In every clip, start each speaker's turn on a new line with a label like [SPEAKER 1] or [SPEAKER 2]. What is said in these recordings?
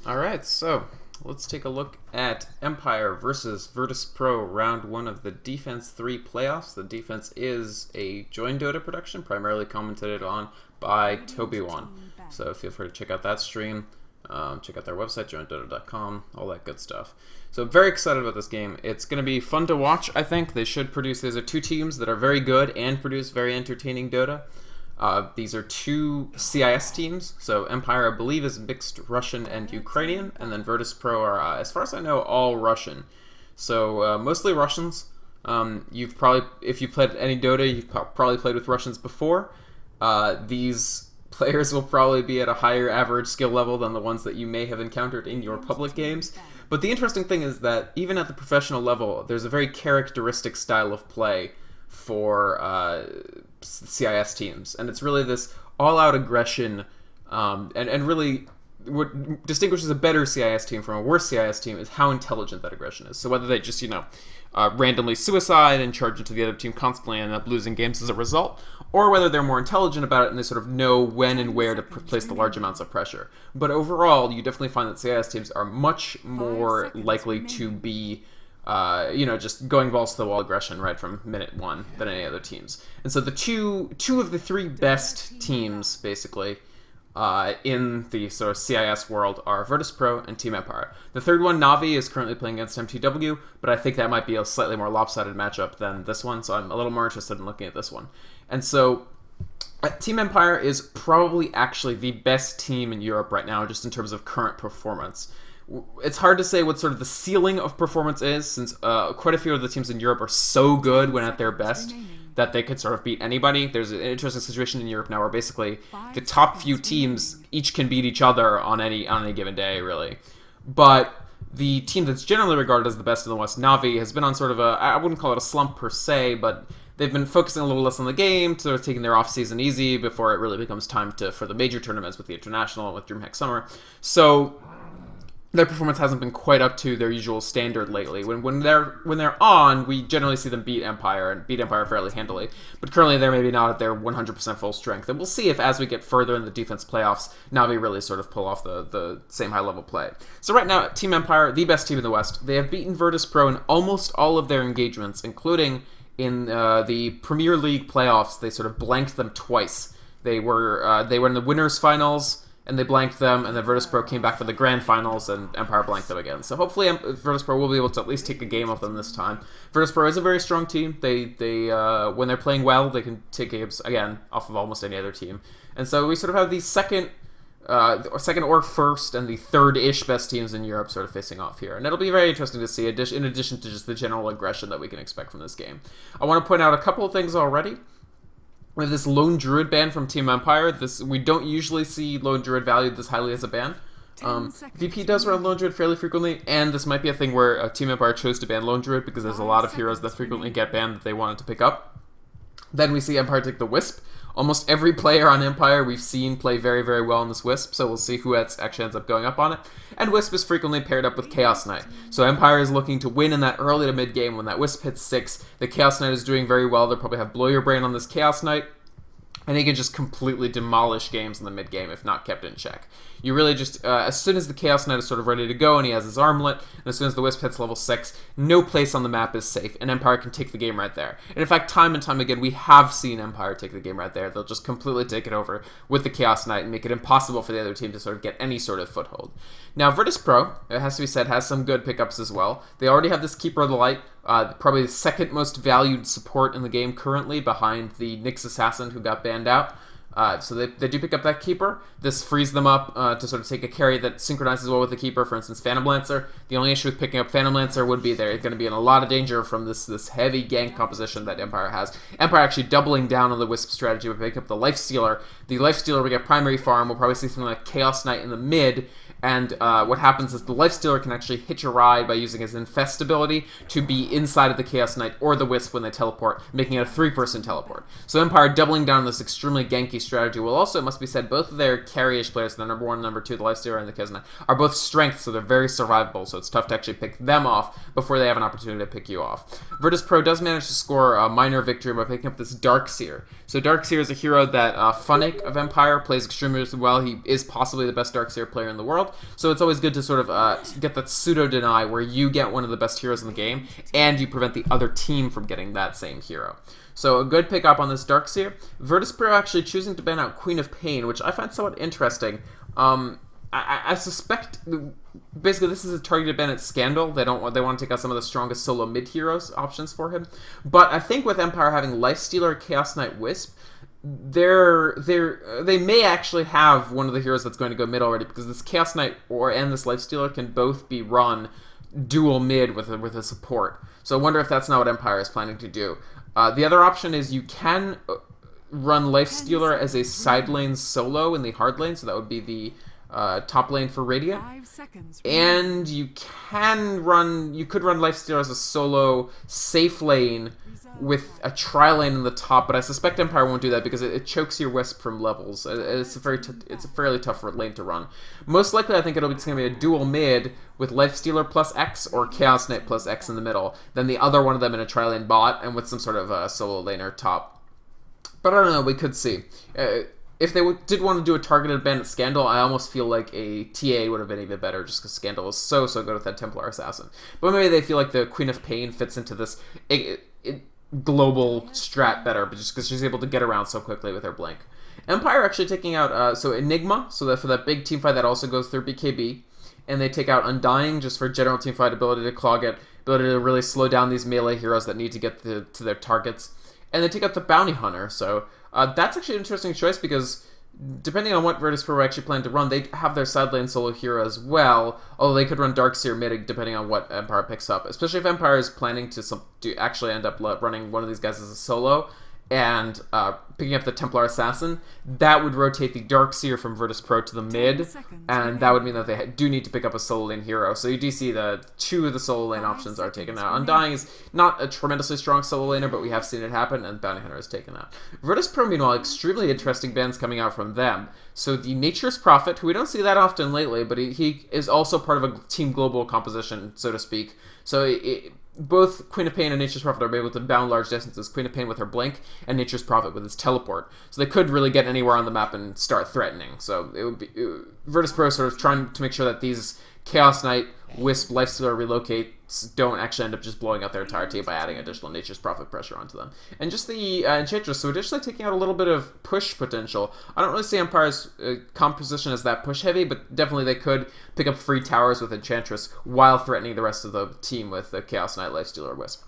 [SPEAKER 1] Alright, so let's take a look at Empire versus Virtus Pro round 1 of the Defense 3 playoffs. The Defense is a joined Dota production, primarily commentated on by Toby1. So feel free to check out that stream, check out their website, joindota.com, all that good stuff. So very excited about this game. It's going to be fun to watch, I think. These are two teams that are very good and produce very entertaining Dota. These are two CIS teams, so Empire, I believe, is mixed Russian and Ukrainian, and then Virtus Pro are, as far as I know, all Russian. So mostly Russians. You've probably, if you played any Dota, you've probably played with Russians before. These players will probably be at a higher average skill level than the ones that you may have encountered in your public games. But the interesting thing is that even at the professional level, there's a very characteristic style of play for CIS teams, and it's really this all-out aggression, and really what distinguishes a better CIS team from a worse CIS team is how intelligent that aggression is. So whether they just, randomly suicide and charge into the other team constantly and end up losing games as a result, or whether they're more intelligent about it and they sort of know when and where to place the large amounts of pressure. But overall, you definitely find that CIS teams are much more likely to be just going balls to the wall aggression right from minute one than any other teams. And so the two of the three best teams, basically, in the sort of CIS world are Virtus Pro and Team Empire. The third one, Navi, is currently playing against MTW, but I think that might be a slightly more lopsided matchup than this one, so I'm a little more interested in looking at this one. And so Team Empire is probably actually the best team in Europe right now, just in terms of current performance. It's hard to say what sort of the ceiling of performance is, since quite a few of the teams in Europe are so good when at their best that they could sort of beat anybody. There's an interesting situation in Europe now where basically the top few teams each can beat each other on any given day, really. But the team that's generally regarded as the best in the West, Navi, has been on sort of I wouldn't call it a slump per se, but they've been focusing a little less on the game, sort of taking their off-season easy before it really becomes time for the major tournaments with the International, with DreamHack Summer. So their performance hasn't been quite up to their usual standard lately. When they're on, we generally see them beat Empire fairly handily. But currently, they're maybe not at their 100% full strength. And we'll see if, as we get further in the defense playoffs, Navi really sort of pull off the same high-level play. So right now, Team Empire, the best team in the West, they have beaten Virtus Pro in almost all of their engagements, including in the Premier League playoffs. They sort of blanked them twice. They were in the winners' finals, and they blanked them, and then Virtus Pro came back for the grand finals, and Empire blanked them again. So hopefully Virtus Pro will be able to at least take a game of them this time. Virtus Pro is a very strong team. They when they're playing well, they can take games, again, off of almost any other team. And so we sort of have the second or first and the third-ish best teams in Europe sort of facing off here. And it'll be very interesting to see, in addition to just the general aggression that we can expect from this game. I want to point out a couple of things already. We have this Lone Druid ban from Team Empire. We don't usually see Lone Druid valued this highly as a ban. VP does run Lone Druid fairly frequently, and this might be a thing where Team Empire chose to ban Lone Druid because there's a lot of heroes that frequently get banned that they wanted to pick up. Then we see Empire take the Wisp. Almost every player on Empire we've seen play very, very well in this Wisp, so we'll see who actually ends up going up on it. And Wisp is frequently paired up with Chaos Knight. So Empire is looking to win in that early to mid game when that Wisp hits 6. The Chaos Knight is doing very well. They'll probably have Blow Your Brain on this Chaos Knight, and he can just completely demolish games in the mid game if not kept in check. You really just, as soon as the Chaos Knight is sort of ready to go and he has his armlet, and as soon as the Wisp hits level 6, no place on the map is safe, and Empire can take the game right there. And in fact, time and time again, we have seen Empire take the game right there. They'll just completely take it over with the Chaos Knight and make it impossible for the other team to sort of get any sort of foothold. Now, Virtus Pro, it has to be said, has some good pickups as well. They already have this Keeper of the Light, probably the second most valued support in the game currently, behind the Nyx Assassin who got banned out. So they do pick up that Keeper. This frees them up to sort of take a carry that synchronizes well with the Keeper, for instance, Phantom Lancer. The only issue with picking up Phantom Lancer would be they're going to be in a lot of danger from this heavy gank composition that Empire has. Empire actually doubling down on the Wisp strategy would pick up the Lifestealer. The Lifestealer will get primary farm. We'll probably see something like Chaos Knight in the mid, and what happens is the Lifestealer can actually hitch a ride by using his Infest ability to be inside of the Chaos Knight or the Wisp when they teleport, making it a 3-person teleport. So Empire doubling down on this extremely ganky strategy. Well, also, it must be said, both of their carry-ish players, the number 1 and number 2, the Lifestealer and the Chaos Knight, are both strength, so they're very survivable, so it's tough to actually pick them off before they have an opportunity to pick you off. Virtus Pro does manage to score a minor victory by picking up this Darkseer. So Darkseer is a hero that Funnick of Empire plays extremely well. He is possibly the best Darkseer player in the world. world. So it's always good to sort of get that pseudo-deny where you get one of the best heroes in the game, and you prevent the other team from getting that same hero. So a good pickup on this Darkseer. Virtus Pro actually choosing to ban out Queen of Pain, which I find somewhat interesting. I suspect basically this is a targeted ban at Scandal. They want to take out some of the strongest solo mid heroes options for him. But I think with Empire having Lifestealer, Chaos Knight, Wisp, they may actually have one of the heroes that's going to go mid already, because this Chaos Knight and this Lifestealer can both be run dual mid with a support. So I wonder if that's not what Empire is planning to do. The other option is you can run Lifestealer as a side lane solo in the hard lane, so that would be the top lane for Radiant. And you could run Lifestealer as a solo safe lane with a tri-lane in the top, but I suspect Empire won't do that because it chokes your Wisp from levels. It's a fairly tough lane to run. Most likely, I think it's going to be a dual mid with Lifestealer plus X or Chaos Knight plus X in the middle, then the other one of them in a tri-lane bot, and with some sort of solo laner top. But I don't know, we could see. If they did want to do a targeted ban at Scandal, I almost feel like a TA would have been even better, just because Scandal is so good with that Templar Assassin. But maybe they feel like the Queen of Pain fits into this global strat better, but just because she's able to get around so quickly with her blink. Empire actually taking out so Enigma, so that for that big team fight that also goes through BKB, and they take out Undying just for general team fight ability to clog it, ability to really slow down these melee heroes that need to get to their targets, and they take out the Bounty Hunter. So that's actually an interesting choice, because depending on what Virtus Pro actually plan to run, they have their side lane solo hero as well, although they could run Darkseer mid depending on what Empire picks up, especially if Empire is planning to actually end up running one of these guys as a solo and picking up the Templar Assassin. That would rotate the Darkseer from Virtus Pro to the mid, and that would mean that they do need to pick up a solo lane hero. So you do see that 2 of the solo lane options are taken out. Undying is not a tremendously strong solo laner, but we have seen it happen, and Bounty Hunter is taken out. Virtus Pro, meanwhile, extremely interesting bans coming out from them. So the Nature's Prophet, who we don't see that often lately, but he is also part of a Team Global composition, so to speak. So both Queen of Pain and Nature's Prophet are able to bound large distances. Queen of Pain with her blink, and Nature's Prophet with his teleport. So they could really get anywhere on the map and start threatening. So it would be Virtus Pro sort of trying to make sure that these Chaos Knight, Wisp, Lifestealer relocates don't actually end up just blowing out their entire team by adding additional Nature's Prophet pressure onto them. And just the Enchantress, so additionally taking out a little bit of push potential. I don't really see Empire's composition as that push heavy, but definitely they could pick up free towers with Enchantress while threatening the rest of the team with the Chaos Knight, Lifestealer, Wisp.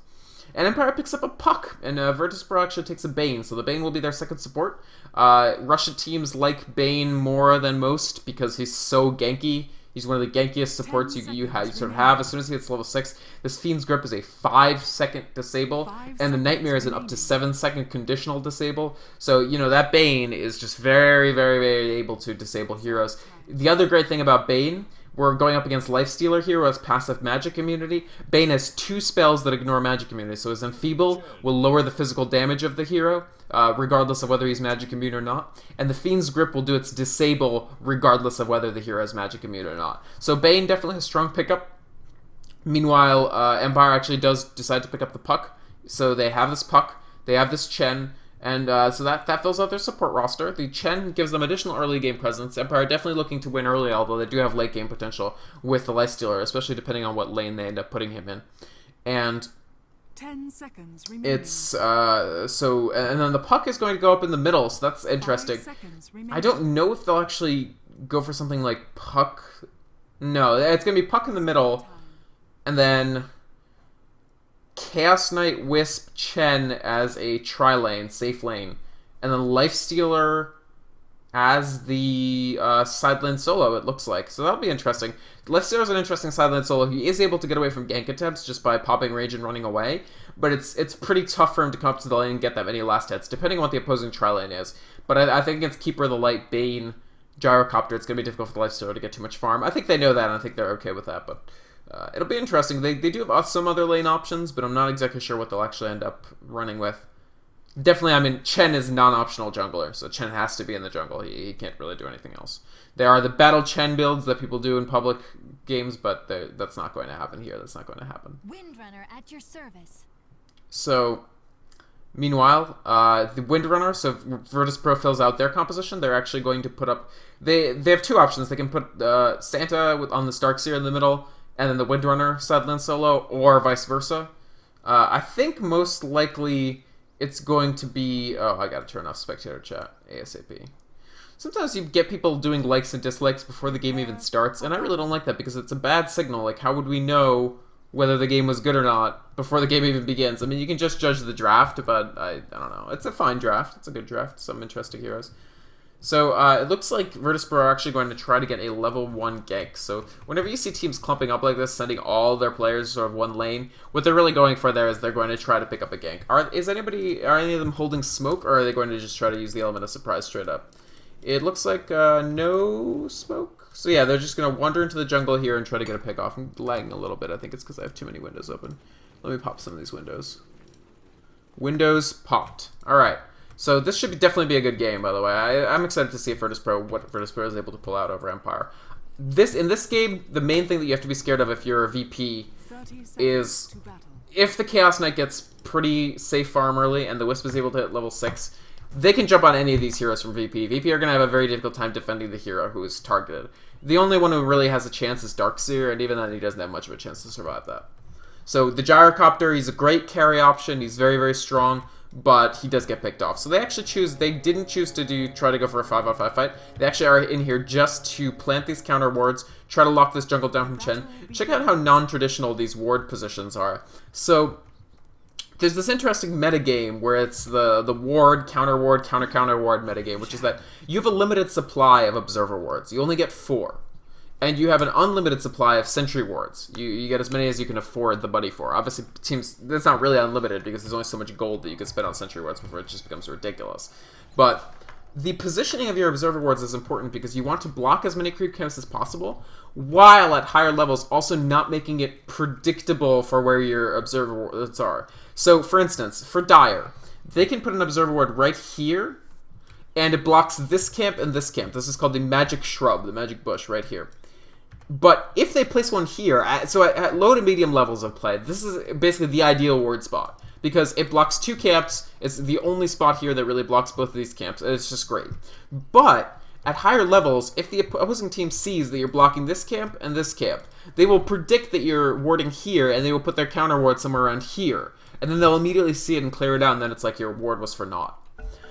[SPEAKER 1] And Empire picks up a Puck, and Virtus Pro actually takes a Bane, so the Bane will be their second support. Russia teams like Bane more than most because he's so ganky. He's one of the gankiest supports you sort of have. As soon as he hits level 6, this Fiend's Grip is a 5-second disable, and the Nightmare is an up to 7-second conditional disable. So, that Bane is just very, very, very able to disable heroes. The other great thing about Bane, we're going up against Lifestealer here, who has passive magic immunity. Bane has 2 spells that ignore magic immunity, so his Enfeeble will lower the physical damage of the hero, regardless of whether he's magic immune or not. And the Fiend's Grip will do its disable, regardless of whether the hero is magic immune or not. So Bane definitely has strong pickup. Meanwhile, Empire actually does decide to pick up the Puck. So they have this Puck, they have this Chen, and so that fills out their support roster. The Chen gives them additional early game presence. Empire definitely looking to win early, although they do have late game potential with the Lifestealer, especially depending on what lane they end up putting him in. And
[SPEAKER 2] 10 seconds remaining.
[SPEAKER 1] it's and then the Puck is going to go up in the middle, so that's interesting. I don't know if they'll actually go for something like Puck. No, it's going to be Puck in the middle, and then Chaos Knight, Wisp, Chen as a tri-lane, safe lane, and then Lifestealer as the side lane solo, it looks like. So that'll be interesting. Lifestealer is an interesting side lane solo. He is able to get away from gank attempts just by popping rage and running away, but it's pretty tough for him to come up to the lane and get that many last hits, depending on what the opposing tri-lane is. But I think against Keeper of the Light, Bane, Gyrocopter, it's going to be difficult for the Lifestealer to get too much farm. I think they know that, and I think they're okay with that, but it'll be interesting. They do have some other lane options, but I'm not exactly sure what they'll actually end up running with. Definitely, Chen is non-optional jungler, so Chen has to be in the jungle. He can't really do anything else. There are the Battle Chen builds that people do in public games, but that's not going to happen here. That's not going to happen.
[SPEAKER 3] Windrunner at your service.
[SPEAKER 1] So, Meanwhile, the Windrunner, so Virtus Pro fills out their composition. They're actually going to put up... They have two options. They can put Santa on the Starkseer in the middle, and then the Windrunner Sadlin solo, or vice versa. I think most likely it's going to be... Oh, I gotta turn off spectator chat ASAP. Sometimes you get people doing likes and dislikes before the game even starts, and I really don't like that because it's a bad signal. Like, how would we know whether the game was good or not before the game even begins? I mean, you can just judge the draft, but I don't know. It's a fine draft. It's a good draft. Some interesting heroes. So it looks like Virtus Pro are actually going to try to get a level 1 gank. So whenever you see teams clumping up like this, sending all their players sort of one lane, what they're really going for there is they're going to try to pick up a gank. Are any of them holding smoke, or are they going to just try to use the element of surprise straight up? It looks like no smoke. So yeah, they're just going to wander into the jungle here and try to get a pick off. I'm lagging a little bit. I think it's because I have too many windows open. Let me pop some of these windows. Windows popped. Alright. So this should definitely be a good game, by the way. I'm excited to see if what Virtus Pro is able to pull out over Empire. In this game, the main thing that you have to be scared of if you're a VP is if the Chaos Knight gets pretty safe farm early and the Wisp is able to hit level 6, they can jump on any of these heroes from VP. VP are going to have a very difficult time defending the hero who is targeted. The only one who really has a chance is Darkseer, and even then he doesn't have much of a chance to survive that. So the Gyrocopter, he's a great carry option. He's very, very strong, but he does get picked off. So they didn't choose to try to go for a 5-on-5 fight. They actually are in here just to plant these counter wards, try to lock this jungle down from Chen. Check out how non-traditional these ward positions are. So there's this interesting metagame where it's the ward, counter ward, counter ward metagame, which is that you have a limited supply of observer wards. You only get 4. And you have an unlimited supply of sentry wards. You get as many as you can afford the money for. Obviously, teams, that's not really unlimited because there's only so much gold that you can spend on sentry wards before it just becomes ridiculous. But the positioning of your observer wards is important because you want to block as many creep camps as possible, while at higher levels also not making it predictable for where your observer wards are. So, for instance, for Dire, they can put an observer ward right here, and it blocks this camp and this camp. This is called the magic shrub, the magic bush right here. But if they place one here, so at low to medium levels of play, this is basically the ideal ward spot. Because it blocks 2 camps, it's the only spot here that really blocks both of these camps, and it's just great. But at higher levels, if the opposing team sees that you're blocking this camp and this camp, they will predict that you're warding here, and they will put their counter ward somewhere around here. And then they'll immediately see it and clear it out, and then it's like your ward was for naught.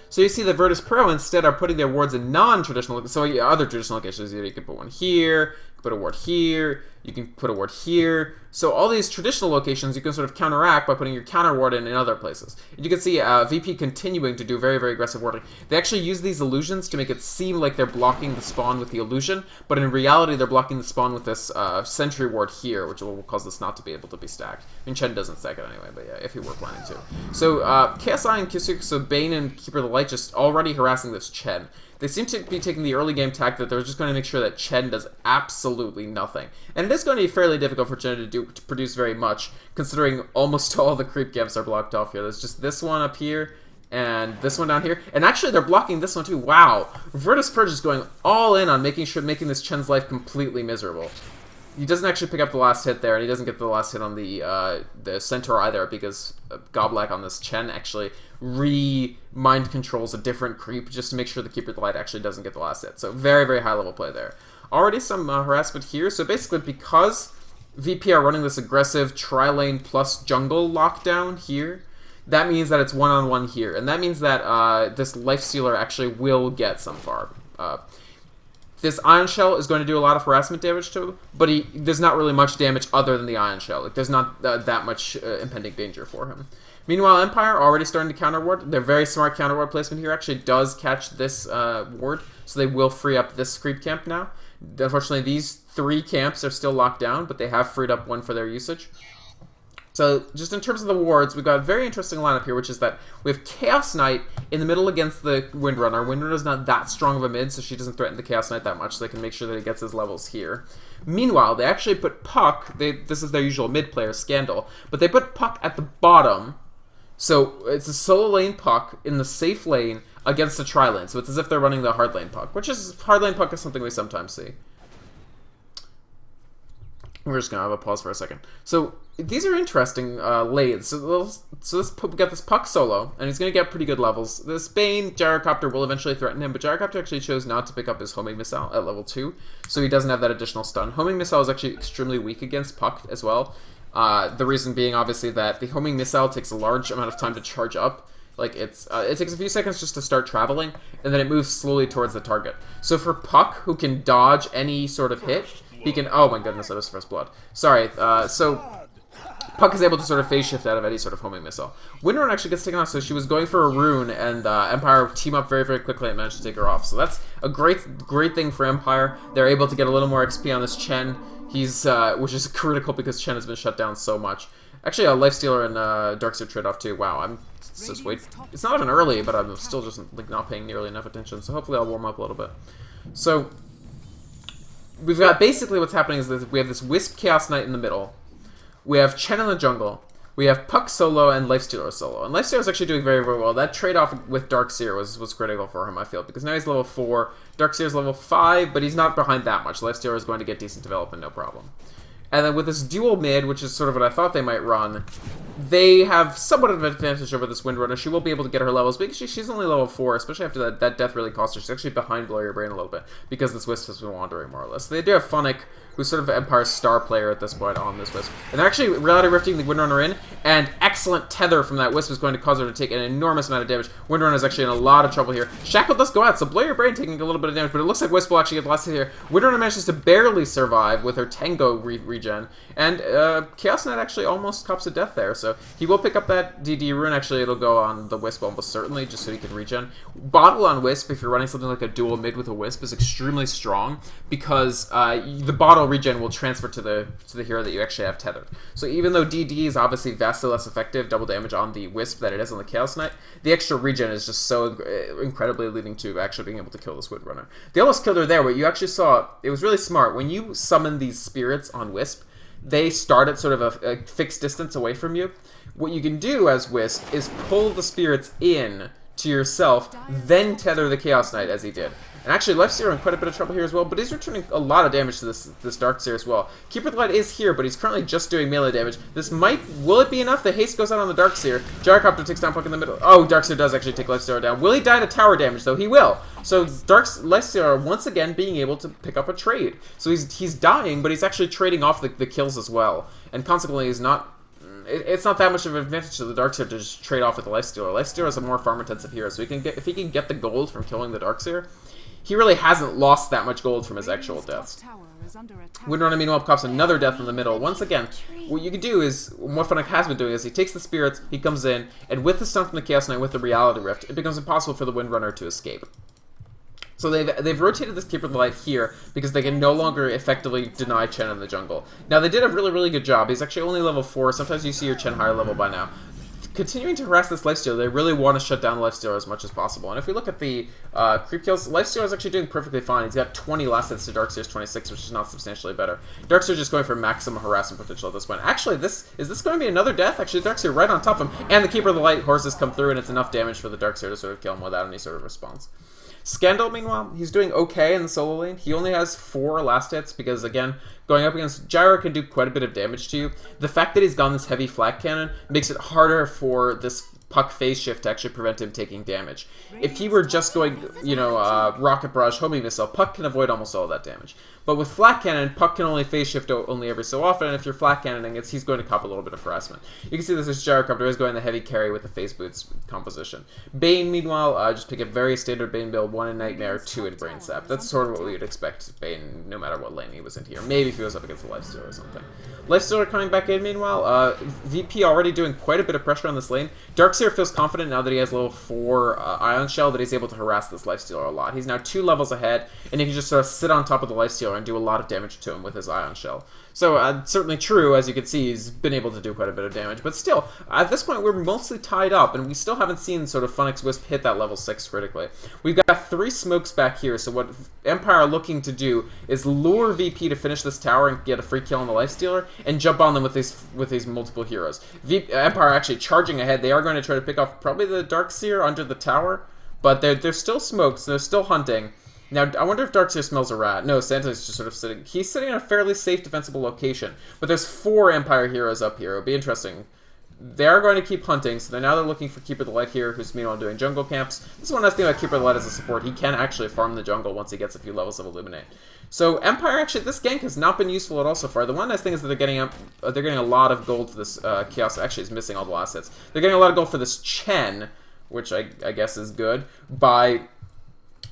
[SPEAKER 1] So you see the Virtus Pro instead are putting their wards in non-traditional, so other traditional locations. You can put one here, you can put a ward here, you can put a ward here. So all these traditional locations you can sort of counteract by putting your counter ward in other places. And you can see VP continuing to do very, very aggressive warding. They actually use these illusions to make it seem like they're blocking the spawn with the illusion, but in reality they're blocking the spawn with this sentry ward here, which will cause this not to be able to be stacked. I mean, Chen doesn't stack it anyway, but yeah, if he were planning to. So KSI and Kysuke, so Bane and Keeper of the Light, just already harassing this Chen. They seem to be taking the early game tack that they're just going to make sure that Chen does absolutely nothing. And it is going to be fairly difficult for Chen to produce very much, considering almost all the creep camps are blocked off here. There's just this one up here, and this one down here. And actually, they're blocking this one too. Wow. Virtus Purge is going all in on making this Chen's life completely miserable. He doesn't actually pick up the last hit there, and he doesn't get the last hit on the Centaur either, because Goblack on this Chen actually mind controls a different creep just to make sure the Keeper of the Light actually doesn't get the last hit. So very, very high level play there. Already some harassment here. So basically, because VP are running this aggressive tri-lane plus jungle lockdown here, that means that it's one-on-one here. And that means that this Lifestealer actually will get some farm. This Ion Shell is going to do a lot of harassment damage to him, but there's not really much damage other than the Ion Shell. Like, there's not that much impending danger for him. Meanwhile, Empire already starting to counter ward. Their very smart counter ward placement here actually does catch this ward, so they will free up this creep camp now. Unfortunately, these 3 camps are still locked down, but they have freed up one for their usage. So, just in terms of the wards, we've got a very interesting lineup here, which is that we have Chaos Knight in the middle against the Windrunner. Windrunner's not that strong of a mid, so she doesn't threaten the Chaos Knight that much, so they can make sure that he gets his levels here. Meanwhile, they actually put Puck, this is their usual mid player, Scandal, but they put Puck at the bottom, so it's a solo lane Puck in the safe lane against a tri-lane, so it's as if they're running the hard lane Puck, hard lane Puck is something we sometimes see. We're just going to have a pause for a second. So, these are interesting late. So we got this Puck solo, and he's going to get pretty good levels. This Bane Gyrocopter will eventually threaten him, but Gyrocopter actually chose not to pick up his homing missile at level 2, so he doesn't have that additional stun. Homing missile is actually extremely weak against Puck as well. The reason being obviously that the homing missile takes a large amount of time to charge up. Like it takes a few seconds just to start traveling, and then it moves slowly towards the target. So for Puck, who can dodge any sort of hit, he can. Oh my goodness, that was first blood. Sorry. So Puck is able to sort of phase shift out of any sort of homing missile. Windrunner actually gets taken off, so she was going for a rune, and Empire team up very, very quickly and managed to take her off. So that's a great thing for Empire. They're able to get a little more XP on this Chen. He's which is critical because Chen has been shut down so much. Actually, a Lifestealer and Darkseer trade-off too. Wow, I'm just wait. It's not even early, but I'm still just like not paying nearly enough attention. So hopefully I'll warm up a little bit. So we've got basically what's happening is that we have this Wisp Chaos Knight in the middle. We have Chen in the jungle. We have Puck solo and Lifestealer solo. And Lifestealer is actually doing very, very well. That trade-off with Darkseer was critical for him, I feel, because now he's level 4. Darkseer is level 5, but he's not behind that much. Lifestealer is going to get decent development, no problem. And then with this dual mid, which is sort of what I thought they might run, they have somewhat of an advantage over this Windrunner. She will be able to get her levels, but she's only level 4, especially after that death really cost her. She's actually behind Blow Your Brain a little bit, because this Wisp has been wandering, more or less. So they do have Funnick, who's sort of Empire's star player at this point on this Wisp. And they're actually Reality Rifting the Windrunner in, and excellent tether from that Wisp is going to cause her to take an enormous amount of damage. Windrunner is actually in a lot of trouble here. Shackle does go out, so Blow Your Brain taking a little bit of damage, but it looks like Wisp will actually get blasted here. Windrunner manages to barely survive with her Tango regen, and Chaos Knight actually almost cops a death there, so he will pick up that DD rune. Actually, it'll go on the Wisp almost certainly, just so he can regen. Bottle on Wisp, if you're running something like a dual mid with a Wisp, is extremely strong, because the bottle regen will transfer to the hero that you actually have tethered. So even though DD is obviously vastly less effective, double damage on the Wisp than it is on the Chaos Knight, the extra regen is just so incredibly leading to actually being able to kill this Windrunner. They almost killed her there, but you actually saw, it was really smart. When you summon these spirits on Wisp, they start at sort of a fixed distance away from you. What you can do as Wisp is pull the spirits in to yourself, then tether the Chaos Knight as he did. And actually, Lifestealer in quite a bit of trouble here as well, but he's returning a lot of damage to this Darkseer as well. Keeper of the Light is here, but he's currently just doing melee damage. This will it be enough? The haste goes out on the Darkseer. Gyrocopter takes down Puck in the middle. Oh, Darkseer does actually take Lifestealer down. Will he die to tower damage, though? He will. So Lifestealer once again being able to pick up a trade. So he's dying, but he's actually trading off the kills as well. And consequently, he's not... It's not that much of an advantage to the Darkseer to just trade off with the Lifestealer. Lifestealer is a more farm-intensive hero, so if he can get the gold from killing the Darkseer, he really hasn't lost that much gold from his actual deaths. Windrunner, meanwhile, cops another death in the middle. Once again, what you can do is, what Funnick has been doing is he takes the spirits, he comes in, and with the stun from the Chaos Knight, with the Reality Rift, it becomes impossible for the Windrunner to escape. So they've rotated this Keeper of the Light here because they can no longer effectively deny Chen in the jungle. Now, they did a really, really good job. He's actually only level 4. Sometimes you see your Chen higher level by now. Continuing to harass this Lifestealer, they really want to shut down Lifestealer as much as possible. And if we look at the creep kills, Lifestealer is actually doing perfectly fine. He's got 20 last hits to Darkseer's 26, which is not substantially better. Darkseer just going for maximum harassment potential at this point. Actually, is this going to be another death? Actually, Darkseer right on top of him, and the Keeper of the Light horses come through, and it's enough damage for the Darkseer to sort of kill him without any sort of response. Scandal, meanwhile, he's doing okay in the solo lane. He only has 4 last hits because, again, going up against Gyro can do quite a bit of damage to you. The fact that he's gone this heavy flat cannon makes it harder for this Puck phase shift to actually prevent him taking damage. If he were just going, Rocket Barrage, Homing Missile, Puck can avoid almost all of that damage. But with Flat Cannon, Puck can only phase shift only every so often, and if you're Flat Cannoning, he's going to cop a little bit of harassment. You can see this is Gyrocopter is going the heavy carry with the Phase Boots composition. Bane, meanwhile, just pick a very standard Bane build, 1 in Nightmare, 2 in Brain Sap. That's sort of what we would expect Bane, no matter what lane he was in here. Maybe if he was up against the Lifestealer or something. Lifestealer coming back in, meanwhile. VP already doing quite a bit of pressure on this lane. Darkseer feels confident now that he has level 4 Ion Shell that he's able to harass this Lifestealer a lot. He's now 2 levels ahead, and he can just sort of sit on top of the Lifestealer and do a lot of damage to him with his Ion Shell. So, certainly true, as you can see, he's been able to do quite a bit of damage. But still, at this point, we're mostly tied up, and we still haven't seen sort of Funnick's Wisp hit that level 6 critically. We've got 3 smokes back here, so what Empire are looking to do is lure VP to finish this tower and get a free kill on the Lifestealer, and jump on them with these multiple heroes. Empire are actually charging ahead. They are going to try to pick off probably the Darkseer under the tower, but they're still smokes, they're still hunting. Now, I wonder if Darkseer smells a rat. No, Santa's just sort of sitting... He's sitting in a fairly safe, defensible location. But there's 4 Empire heroes up here. It'll be interesting. They are going to keep hunting, so now they're looking for Keeper of the Light here, who's meanwhile doing jungle camps. This is one nice thing about Keeper of the Light as a support. He can actually farm the jungle once he gets a few levels of Illuminate. So Empire, actually, this gank has not been useful at all so far. The one nice thing is that they're getting a lot of gold for this Chaos. Actually, he's missing all the last hits. They're getting a lot of gold for this Chen, which I guess is good, by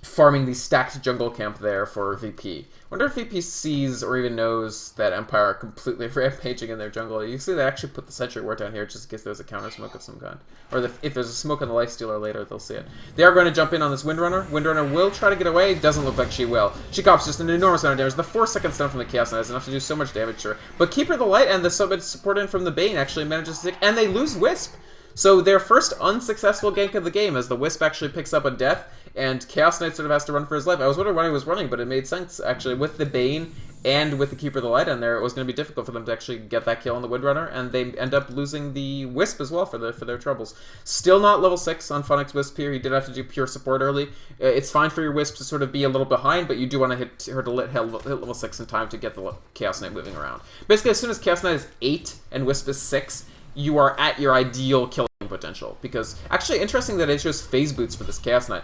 [SPEAKER 1] farming the stacked jungle camp there for VP. Wonder if VP sees or even knows that Empire are completely rampaging in their jungle. You see they actually put the Sentry Ward down here just in case there's a counter smoke of some kind. Or if there's a smoke on the Lifestealer later, they'll see it. They are going to jump in on this Windrunner. Windrunner will try to get away. Doesn't look like she will. She cops just an enormous amount of damage. The 4-second stun from the Chaos Knight is enough to do so much damage to her. But Keeper of the Light and the support in from the Bane actually manages to take, and they lose Wisp. So their first unsuccessful gank of the game as the Wisp actually picks up a death, and Chaos Knight sort of has to run for his life. I was wondering why he was running, but it made sense, actually. With the Bane and with the Keeper of the Light in there, it was going to be difficult for them to actually get that kill on the Windrunner, and they end up losing the Wisp as well for their troubles. Still not level 6 on Funix Wisp here. He did have to do pure support early. It's fine for your Wisp to sort of be a little behind, but you do want to hit her to hit level 6 in time to get the Chaos Knight moving around. Basically, as soon as Chaos Knight is 8 and Wisp is 6, you are at your ideal killing potential. Because, actually, interesting that it shows phase boots for this Chaos Knight.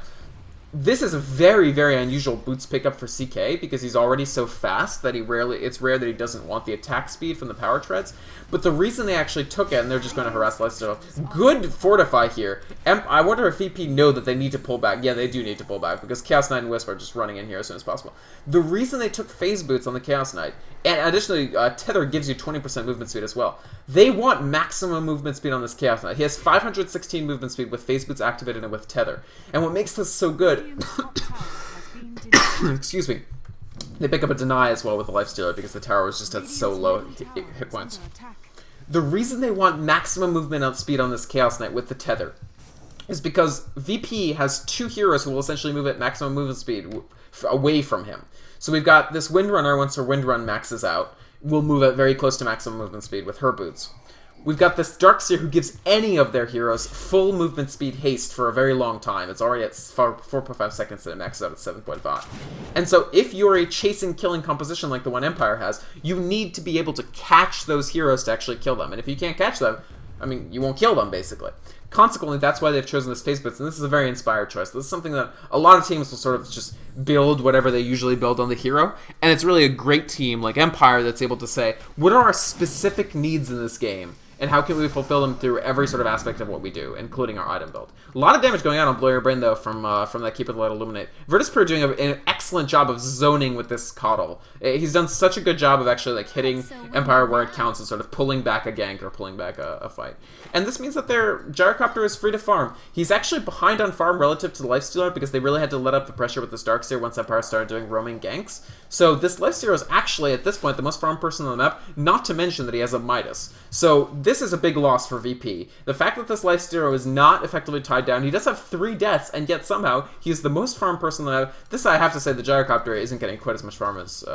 [SPEAKER 1] This is a very, very unusual boots pickup for CK because he's already so fast that it's rare that he doesn't want the attack speed from the power treads. But the reason they actually took it, and they're just going to harass Lifestealer, good Fortify here. I wonder if VP know that they need to pull back. Yeah, they do need to pull back because Chaos Knight and Wisp are just running in here as soon as possible. The reason they took phase boots on the Chaos Knight, and additionally, Tether gives you 20% movement speed as well. They want maximum movement speed on this Chaos Knight. He has 516 movement speed with phase boots activated and with Tether. And what makes this so good... Excuse me. They pick up a deny as well with the Lifestealer because the tower was just at so low hit points. The reason they want maximum movement speed on this Chaos Knight with the Tether is because VP has 2 heroes who will essentially move at maximum movement speed away from him. So we've got this Windrunner, once her Windrun maxes out, will move at very close to maximum movement speed with her boots. We've got this Darkseer who gives any of their heroes full movement speed haste for a very long time. It's already at 4.5 seconds and it maxes out at 7.5. And so if you're a chasing killing composition like the one Empire has, you need to be able to catch those heroes to actually kill them. And if you can't catch them, I mean, you won't kill them, basically. Consequently, that's why they've chosen this phase boots, and this is a very inspired choice. This is something that a lot of teams will sort of just build whatever they usually build on the hero, and it's really a great team like Empire that's able to say, what are our specific needs in this game, and how can we fulfill them through every sort of aspect of what we do, including our item build. A lot of damage going out on Blow Your Brain, though, from that Keeper of the Light Illuminate. Virtus.pro doing an excellent job of zoning with this Coddle. He's done such a good job of actually like hitting Empire where it counts and sort of pulling back a gank or pulling back a fight. And this means that their Gyrocopter is free to farm. He's actually behind on farm relative to the Lifestealer because they really had to let up the pressure with this Darkseer once Empire started doing roaming ganks. So this Lifestealer is actually, at this point, the most farmed person on the map, not to mention that he has a Midas. So this is a big loss for VP. The fact that this Lifestealer is not effectively tied down, he does have 3 deaths, and yet somehow he's the most farmed person on the map. This, I have to say, the Gyrocopter isn't getting quite as much farm as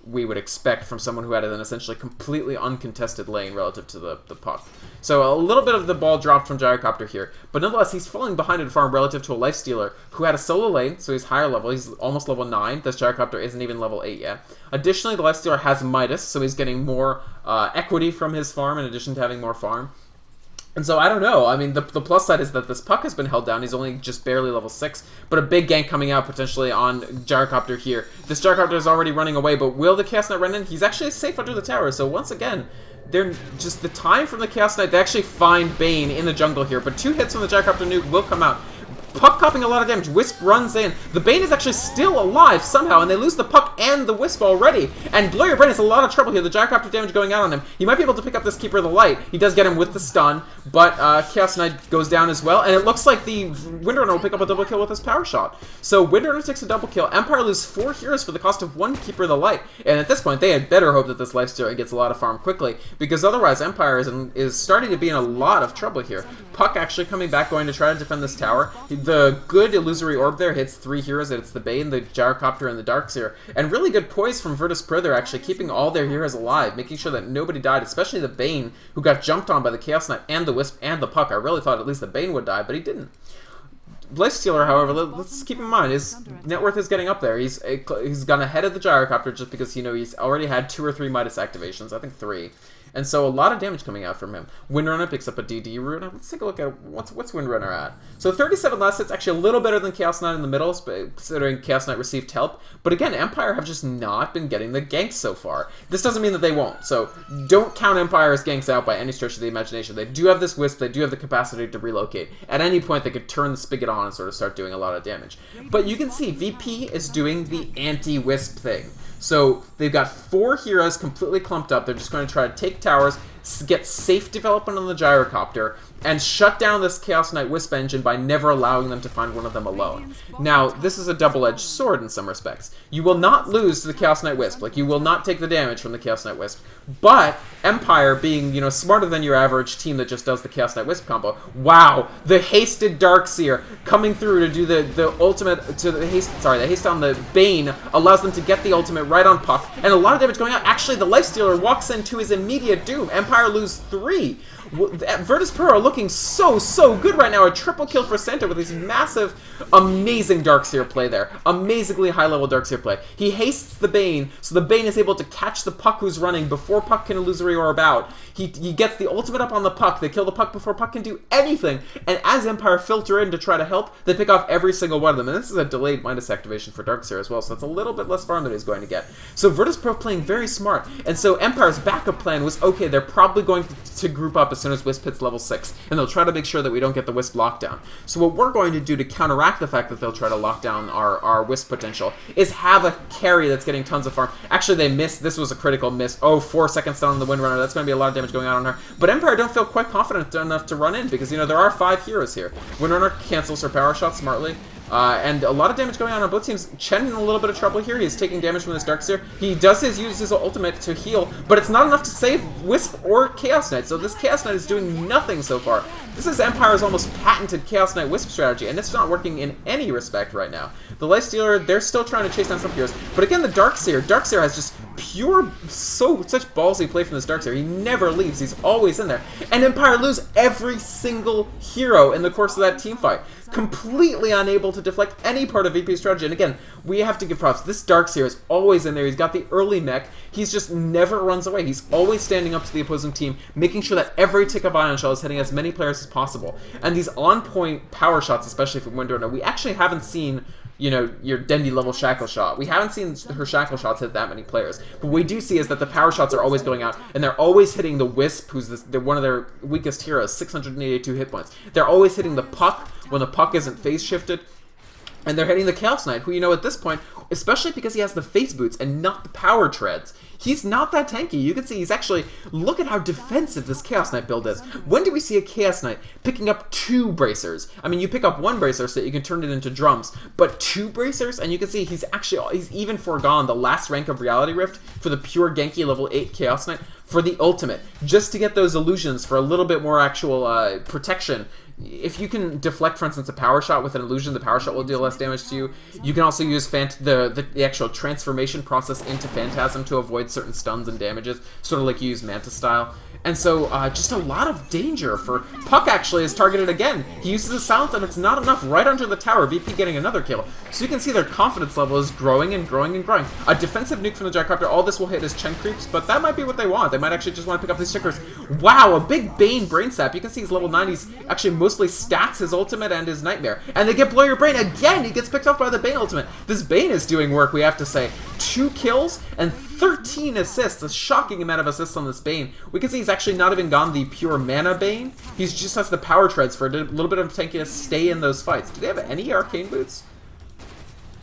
[SPEAKER 1] we would expect from someone who had an essentially completely uncontested lane relative to the puck. So a little bit of the ball dropped from Gyrocopter here, but nonetheless, he's falling behind in farm relative to a Lifestealer who had a solo lane, so he's higher level. He's almost level 9. This Gyrocopter isn't even level 8 yet. Additionally, the Lifestealer has Midas, so he's getting more equity from his farm in addition to having more farm. And so, I don't know. I mean, the plus side is that this puck has been held down. He's only just barely level 6. But a big gank coming out potentially on Gyrocopter here. This Gyrocopter is already running away, but will the Chaos Knight run in? He's actually safe under the tower. So once again, they're just the time from the Chaos Knight. They actually find Bane in the jungle here. But 2 hits from the Gyrocopter nuke will come out. Puck copping a lot of damage. Wisp runs in. The Bane is actually still alive somehow, and they lose the Puck and the Wisp already. And Blow Your Brain has a lot of trouble here. The Gyrocopter damage going out on him. He might be able to pick up this Keeper of the Light. He does get him with the stun, but Chaos Knight goes down as well, and it looks like the Windrunner will pick up a double kill with his power shot. So Windrunner takes a double kill. Empire lose 4 heroes for the cost of 1 Keeper of the Light, and at this point they had better hope that this Lifestealer gets a lot of farm quickly, because otherwise Empire is starting to be in a lot of trouble here. Puck actually coming back, going to try to defend this tower. The good Illusory Orb there hits 3 heroes. It's the Bane, the Gyrocopter, and the Darkseer. And really good poise from Virtus.pro there, actually keeping all their heroes alive, making sure that nobody died, especially the Bane, who got jumped on by the Chaos Knight and the Wisp and the Puck. I really thought at least the Bane would die, but he didn't. Lifestealer, however, let's keep in mind, his net worth is getting up there. He's gone ahead of the Gyrocopter just because, you know, he's already had 2 or 3 Midas activations. I think 3. And so a lot of damage coming out from him. Windrunner picks up a DD rune. Let's take a look at what's Windrunner at. So 37 last hits, actually a little better than Chaos Knight in the middle, considering Chaos Knight received help. But again, Empire have just not been getting the ganks so far. This doesn't mean that they won't. So don't count Empire's ganks out by any stretch of the imagination. They do have this Wisp. They do have the capacity to relocate. At any point, they could turn the spigot on and sort of start doing a lot of damage. But you can see VP is doing the anti-Wisp thing. So they've got 4 heroes completely clumped up. They're just going to try to take towers, get safe development on the Gyrocopter, and shut down this Chaos Knight Wisp engine by never allowing them to find one of them alone. Now, this is a double-edged sword in some respects. You will not lose to the Chaos Knight Wisp. Like, you will not take the damage from the Chaos Knight Wisp. But Empire, being, you know, smarter than your average team that just does the Chaos Knight Wisp combo, wow, the hasted Darkseer coming through to do the ultimate, to the haste, sorry, the haste on the Bane allows them to get the ultimate right on Puck, and a lot of damage going out. Actually, the Lifestealer walks into his immediate doom. Empire lose 3. Virtus Pro are looking so good right now. A triple kill for Santa with his massive, amazing Darkseer play there. Amazingly high-level Darkseer play. He hastes the Bane, so the Bane is able to catch the Puck who's running before Puck can illusory orb out. He gets the ultimate up on the Puck. They kill the Puck before Puck can do anything. And as Empire filter in to try to help, they pick off every single one of them. And this is a delayed Midas activation for Darkseer as well, so that's a little bit less farm than he's going to get. So Virtus Pro playing very smart. And so Empire's backup plan was, okay, they're probably going to group up as soon as Wisp hits level 6, and they'll try to make sure that we don't get the Wisp lockdown. So what we're going to do to counteract the fact that they'll try to lock down our Wisp potential is have a carry that's getting tons of farm. Actually, they missed. This was a critical miss. Oh, 4 seconds down on the Windrunner. That's going to be a lot of damage going on her. But Empire don't feel quite confident enough to run in because, you know, there are 5 heroes here. Windrunner cancels her power shot smartly. And a lot of damage going on both teams. Chen in a little bit of trouble here. He's taking damage from this Darkseer. He does use his ultimate to heal, but it's not enough to save Wisp or Chaos Knight. So this Chaos Knight is doing nothing so far. This is Empire's almost patented Chaos Knight Wisp strategy, and it's not working in any respect right now. The Lifestealer, they're still trying to chase down some heroes. But again, the Darkseer has just pure, such ballsy play from this Darkseer. He never leaves. He's always in there. And Empire lose every single hero in the course of that team fight. Completely unable to deflect any part of VP's strategy. And again, we have to give props. This Darkseer is always in there. He's got the early mech. He's just never runs away. He's always standing up to the opposing team, making sure that every tick of Ion Shell is hitting as many players as possible. And these on-point power shots, especially from Windrunner, we actually haven't seen, you know, your Dendi level Shackle Shot. We haven't seen her Shackle Shots hit that many players. But what we do see is that the power shots are always going out, and they're always hitting the Wisp, who's they're one of their weakest heroes, 682 hit points. They're always hitting the Puck when the Puck isn't phase shifted. And they're hitting the Chaos Knight, who, you know, at this point, especially because he has the face boots and not the power treads, he's not that tanky. You can see he's actually, look at how defensive this Chaos Knight build is. When do we see a Chaos Knight picking up 2 bracers? I mean, you pick up 1 bracer so that you can turn it into drums, but 2 bracers? And you can see he's even foregone the last rank of Reality Rift for the pure Genki level 8 Chaos Knight for the ultimate, just to get those illusions for a little bit more actual protection. If you can deflect, for instance, a power shot with an illusion, the power shot will deal less damage to you. You can also use the actual transformation process into Phantasm to avoid certain stuns and damages, sort of like you use Manta style. And so, just a lot of danger for Puck. Actually is targeted again. He uses his silence, and it's not enough. Right under the tower, VP getting another kill. So you can see their confidence level is growing and growing and growing. A defensive nuke from the Gyrocopter. All this will hit is Chen creeps, but that might be what they want. They might actually just want to pick up these stickers. Wow, a big Bane Brain Sap. You can see he's level 9. He's actually mostly stats his ultimate and his Nightmare. And they get Blow Your Brain again. He gets picked off by the Bane ultimate. This Bane is doing work, we have to say. 2 kills and 13 assists. A shocking amount of assists on this Bane. We can see he's actually not even gone the pure mana Bane. He just has the power treads for a little bit of tankiness, stay in those fights. Do they have any arcane boots?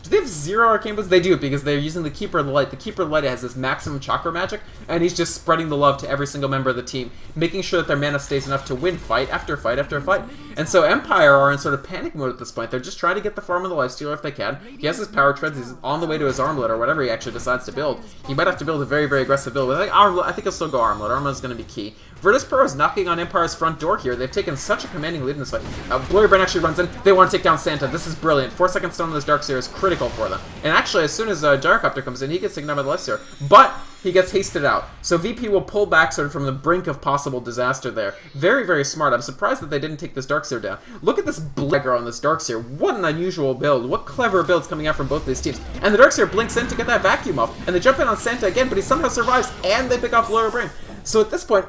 [SPEAKER 1] Do they have 0 arcane boots? They do, because they're using the Keeper of the Light. The Keeper of the Light has this maximum chakra magic, and he's just spreading the love to every single member of the team, making sure that their mana stays enough to win fight after fight after fight. And so Empire are in sort of panic mode at this point. They're just trying to get the farm of the Lifestealer if they can. He has his power treads. He's on the way to his armlet or whatever he actually decides to build. He might have to build a very, very aggressive build. But I think he'll still go armlet. Armlet is going to be key. Virtus Pro is knocking on Empire's front door here. They've taken such a commanding lead in this fight. Blow Your Brain actually runs in. They want to take down Santa. This is brilliant. 4 second stun on this Darkseer is critical for them. And actually, as soon as Gyrocopter comes in, he gets taken down by the Lifestealer. But he gets hasted out. So VP will pull back sort of from the brink of possible disaster there. Very, very smart. I'm surprised that they didn't take this Darkseer down. Look at this Blinker on this Darkseer. What an unusual build. What clever builds coming out from both these teams. And the Darkseer blinks in to get that vacuum off. And they jump in on Santa again, but he somehow survives, and they pick off Lower Brain. So at this point,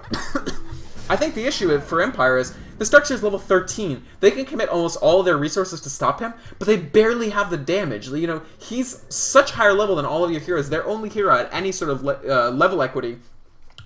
[SPEAKER 1] I think the issue for Empire is this Darkseer is level 13. They can commit almost all of their resources to stop him, but they barely have the damage. You know, he's such higher level than all of your heroes. Their only hero at any sort of level equity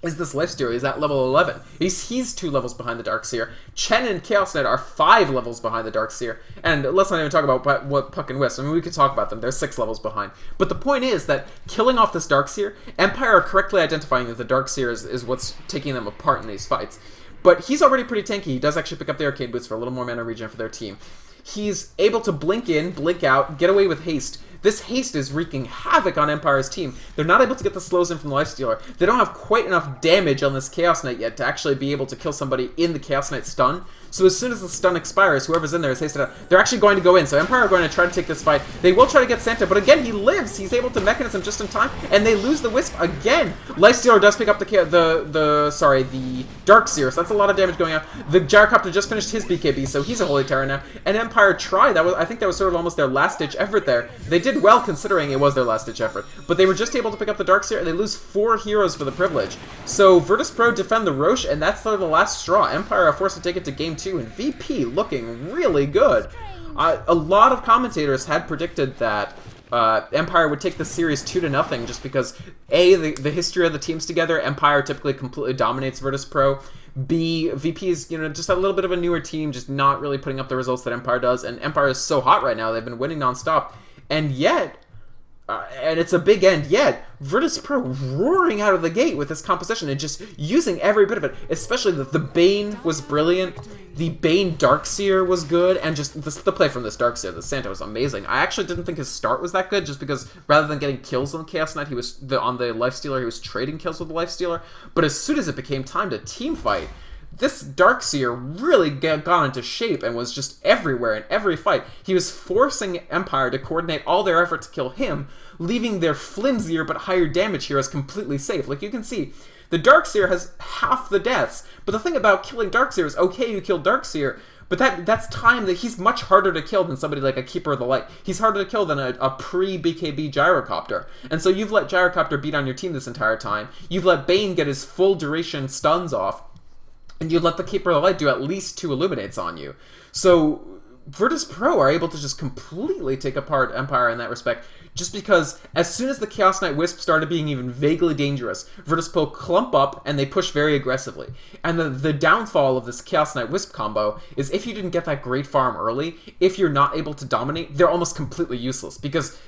[SPEAKER 1] is this Lifestealer. He's at level 11. He's 2 levels behind the Darkseer. Chen and Chaos Knight are 5 levels behind the Darkseer. And let's not even talk about what Puck and Wisp. I mean, we could talk about them. They're 6 levels behind. But the point is that killing off this Darkseer, Empire are correctly identifying that the Darkseer is what's taking them apart in these fights. But he's already pretty tanky. He does actually pick up the Arcade Boots for a little more mana regen for their team. He's able to blink in, blink out, get away with haste. This haste is wreaking havoc on Empire's team. They're not able to get the slows in from the Lifestealer. They don't have quite enough damage on this Chaos Knight yet to actually be able to kill somebody in the Chaos Knight stun. So as soon as the stun expires, whoever's in there is hasted out. They're actually going to go in. So Empire are going to try to take this fight. They will try to get Santa, but again, he lives. He's able to Mechanism just in time, and they lose the Wisp again. Lifestealer does pick up the Darkseer, so that's a lot of damage going out. The Gyrocopter just finished his BKB, so he's a Holy Terror now. And Empire tried. I think that was sort of almost their last-ditch effort there. They did well considering it was their last-ditch effort, but they were just able to pick up the Darkseer, and they lose 4 heroes for the privilege. So Virtus.pro defend the Roche, and that's sort of the last straw. Empire are forced to take it to game 2, and VP looking really good. A lot of commentators had predicted that Empire would take the series 2-0 just because A, the history of the teams together, Empire typically completely dominates Virtus.pro. B, VP is, you know, just a little bit of a newer team, just not really putting up the results that Empire does, and Empire is so hot right now, they've been winning nonstop, and yet, and it's a big end yet, Virtus.pro roaring out of the gate with this composition and just using every bit of it, especially the Bane was brilliant, the Bane Darkseer was good, and just the play from this Darkseer, the Santa, was amazing. I actually didn't think his start was that good, just because rather than getting kills on Chaos Knight, on the Lifestealer, he was trading kills with the Lifestealer, but as soon as it became time to team fight, this Darkseer really got into shape and was just everywhere in every fight. He was forcing Empire to coordinate all their effort to kill him, leaving their flimsier but higher damage heroes completely safe. Like you can see, the Darkseer has half the deaths, but the thing about killing Darkseer is, okay, you killed Darkseer, but that's time that he's much harder to kill than somebody like a Keeper of the Light. He's harder to kill than a pre-BKB Gyrocopter. And so you've let Gyrocopter beat on your team this entire time. You've let Bane get his full duration stuns off. And you let the Keeper of the Light do at least 2 Illuminates on you. So Virtus.pro are able to just completely take apart Empire in that respect, just because as soon as the Chaos Knight Wisp started being even vaguely dangerous, Virtus.pro clump up and they push very aggressively. And the downfall of this Chaos Knight Wisp combo is if you didn't get that great farm early, if you're not able to dominate, they're almost completely useless, because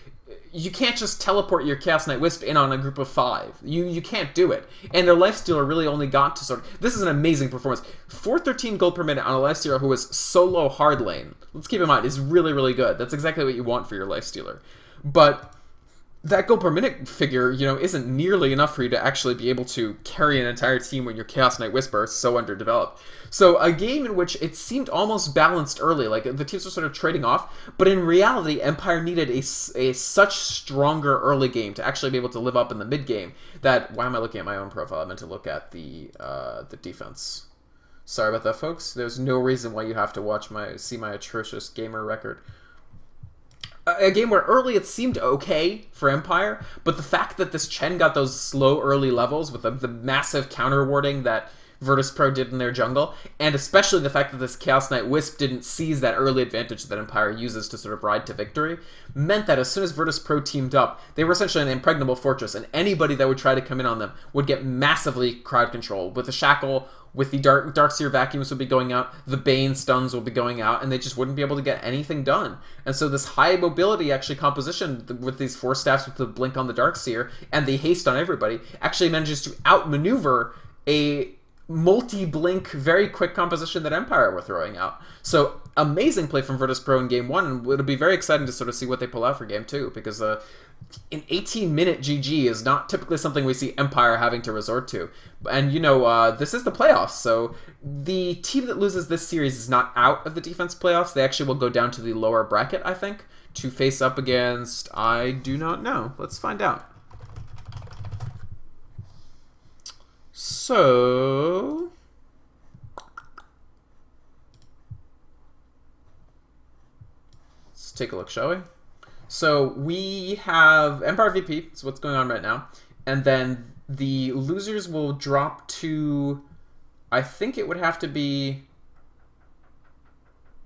[SPEAKER 1] you can't just teleport your Chaos Knight Wisp in on a group of 5. You can't do it. And their Lifestealer really only got to sort of... This is an amazing performance. 413 gold per minute on a Lifestealer who is solo hard lane. Let's keep in mind, is really, really good. That's exactly what you want for your Lifestealer. But that gold per minute figure, you know, isn't nearly enough for you to actually be able to carry an entire team when your Chaos Knight Whisper is so underdeveloped. So a game in which it seemed almost balanced early, like the teams were sort of trading off, but in reality, Empire needed a such stronger early game to actually be able to live up in the mid game that, why am I looking at my own profile? I meant to look at the defense. Sorry about that, folks. There's no reason why you have to see my atrocious gamer record. A game where early it seemed okay for Empire, but the fact that this Chen got those slow early levels with the massive counter warding that Virtus.pro did in their jungle, and especially the fact that this Chaos Knight Wisp didn't seize that early advantage that Empire uses to sort of ride to victory, meant that as soon as Virtus.pro teamed up, they were essentially an impregnable fortress, and anybody that would try to come in on them would get massively crowd control. With the Shackle, with the Darkseer vacuums would be going out, the Bane stuns will be going out, and they just wouldn't be able to get anything done. And so this high mobility actually composition with these 4 staffs with the blink on the Darkseer and the haste on everybody actually manages to outmaneuver a multi-blink, very quick composition that Empire were throwing out. So amazing play from Virtus.pro in game 1, and it'll be very exciting to sort of see what they pull out for game 2, because an 18-minute GG is not typically something we see Empire having to resort to. And, you know, this is the playoffs, so the team that loses this series is not out of the defense playoffs. They actually will go down to the lower bracket, I think, to face up against... I do not know. Let's find out. So... let's take a look, shall we? So we have Empire VP, is what's going on right now. And then the losers will drop to... I think it would have to be...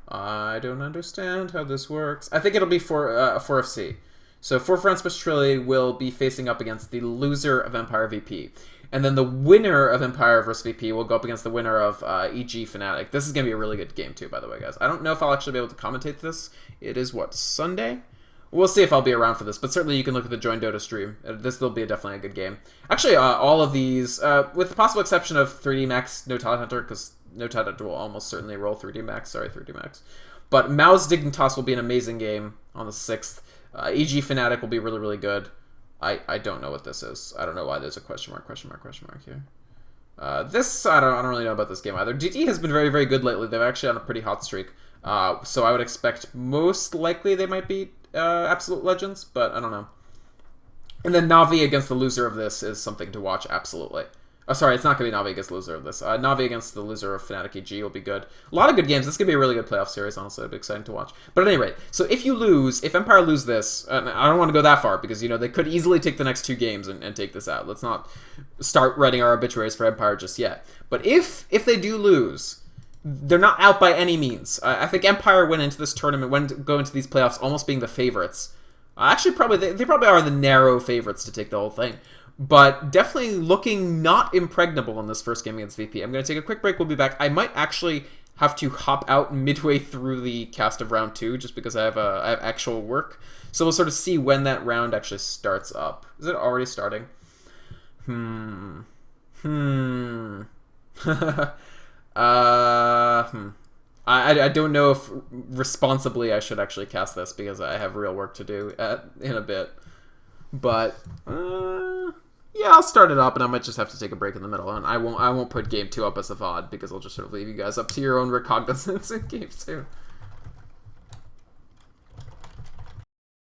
[SPEAKER 1] I don't understand how this works. I think it'll be for 4FC. So 4 France Pastrelli will be facing up against the loser of Empire VP. And then the winner of Empire vs. VP will go up against the winner of EG Fnatic. This is going to be a really good game too, by the way, guys. I don't know if I'll actually be able to commentate this. It is, what, Sunday? We'll see if I'll be around for this, but certainly you can look at the Join Dota stream. This will be definitely a good game. Actually, all of these, with the possible exception of 3D Max No Talent Hunter, because No Talent Hunter will almost certainly roll 3D Max. Sorry, 3D Max. But Mao's Dignitas will be an amazing game on the 6th. EG Fnatic will be really, really good. I don't know what this is. I don't know why there's a question mark here. This, I don't really know about this game either. DT has been very, very good lately. They're actually on a pretty hot streak. So I would expect most likely they might beat Absolute Legends, but I don't know. And then Na'Vi against the loser of this is something to watch, absolutely. Oh, sorry, it's not going to be Na'Vi against the loser of this. Na'Vi against the loser of Fnatic EG will be good. A lot of good games. This is going to be a really good playoff series, honestly. It'll be exciting to watch. But at any rate, so if you lose, if Empire lose this, and I don't want to go that far, because, you know, they could easily take the next 2 games and take this out. Let's not start writing our obituaries for Empire just yet. But if they do lose, they're not out by any means. I think Empire went into this tournament, go into these playoffs almost being the favorites. Actually, they probably are the narrow favorites to take the whole thing. But definitely looking not impregnable in this first game against VP. I'm going to take a quick break. We'll be back. I might actually have to hop out midway through the cast of round 2 just because I have actual work. So we'll sort of see when that round actually starts up. Is it already starting? I don't know if responsibly I should actually cast this because I have real work to do in a bit. But yeah, I'll start it up, and I might just have to take a break in the middle. And I won't put game 2 up as a VOD because I'll just sort of leave you guys up to your own recognizance in game 2.